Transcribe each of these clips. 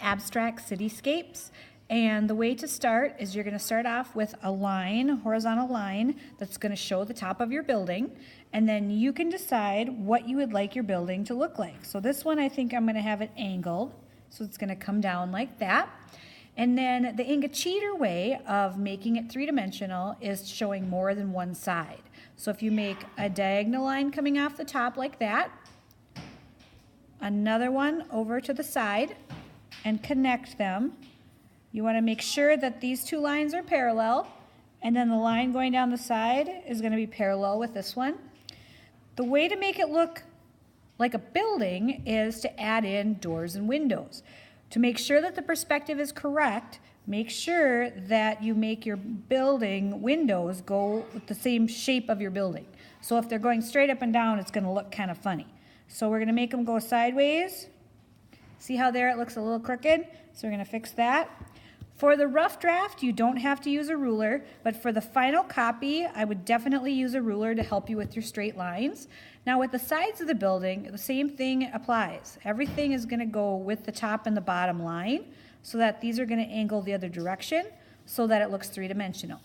abstract cityscapes. And the way to start is you're going to start off with a line, a horizontal line, that's going to show the top of your building. And then you can decide what you would like your building to look like. So this one, I think I'm going to have it angled. So it's going to come down like that. And then the Enga cheater way of making it three-dimensional is showing more than one side. So if you make a diagonal line coming off the top like that, another one over to the side, and connect them. You want to make sure that these two lines are parallel, and then the line going down the side is going to be parallel with this one. The way to make it look like a building is to add in doors and windows. To make sure that the perspective is correct, make sure that you make your building windows go with the same shape of your building. So if they're going straight up and down, it's going to look kind of funny. So we're going to make them go sideways. See how there it looks a little crooked? So we're going to fix that. For the rough draft, you don't have to use a ruler, but for the final copy, I would definitely use a ruler to help you with your straight lines. Now with the sides of the building, the same thing applies. Everything is going to go with the top and the bottom line so that these are going to angle the other direction so that it looks three-dimensional.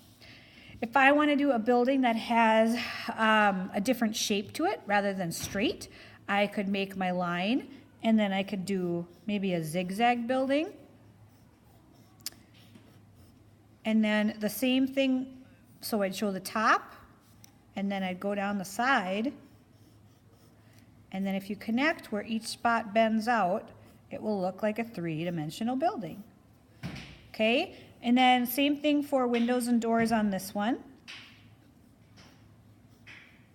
If I want to do a building that has a different shape to it rather than straight, I could make my line and then I could do maybe a zigzag building. And then the same thing, so I'd show the top, and then I'd go down the side, and then if you connect where each spot bends out, it will look like a three-dimensional building. Okay, and then same thing for windows and doors on this one.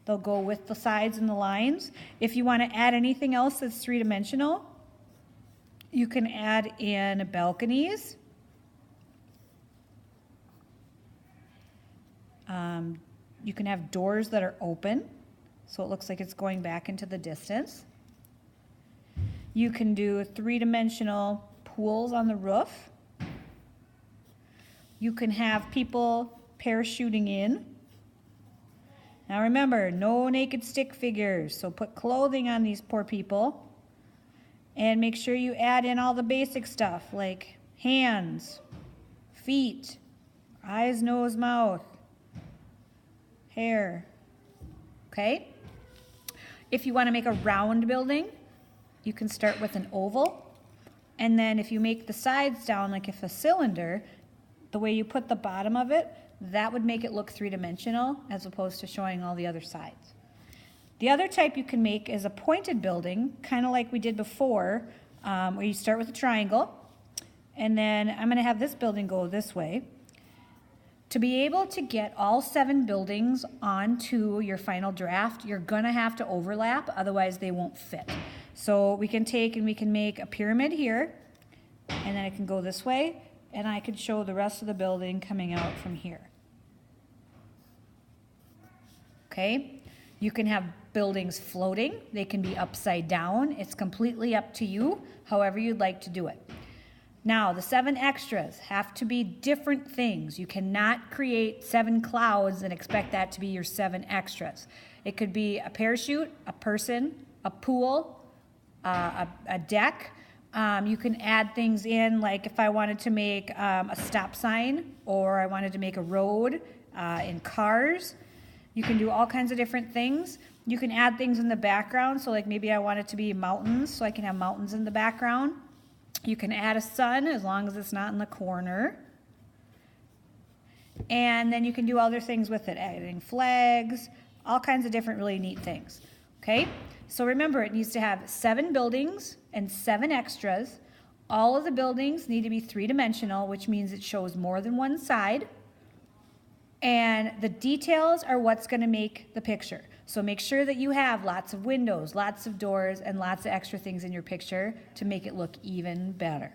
They'll go with the sides and the lines. If you want to add anything else that's three-dimensional, you can add in balconies. You can have doors that are open, so it looks like it's going back into the distance. You can do three-dimensional pools on the roof. You can have people parachuting in. Now remember, no naked stick figures, so put clothing on these poor people. And make sure you add in all the basic stuff like hands, feet, eyes, nose, mouth, hair, okay? If you want to make a round building, you can start with an oval, and then if you make the sides down like if a cylinder, the way you put the bottom of it, that would make it look three-dimensional as opposed to showing all the other sides. The other type you can make is a pointed building, kind of like we did before, where you start with a triangle, and then I'm going to have this building go this way. To be able to get all 7 buildings onto your final draft, you're gonna have to overlap, otherwise they won't fit. So we can take and we can make a pyramid here, and then it can go this way, and I could show the rest of the building coming out from here. Okay? You can have buildings floating. They can be upside down. It's completely up to you, however you'd like to do it. Now, the 7 extras have to be different things. You cannot create 7 clouds and expect that to be your 7 extras. It could be a parachute, a person, a pool, a deck. You can add things in, like if I wanted to make a stop sign, or I wanted to make a road in cars. You can do all kinds of different things. You can add things in the background, so like maybe I want it to be mountains, so I can have mountains in the background. You can add a sun as long as it's not in the corner. And then you can do other things with it, adding flags, all kinds of different really neat things. Okay? So remember, it needs to have 7 buildings and 7 extras. All of the buildings need to be three-dimensional, which means it shows more than one side. And the details are what's going to make the picture. So make sure that you have lots of windows, lots of doors, and lots of extra things in your picture to make it look even better.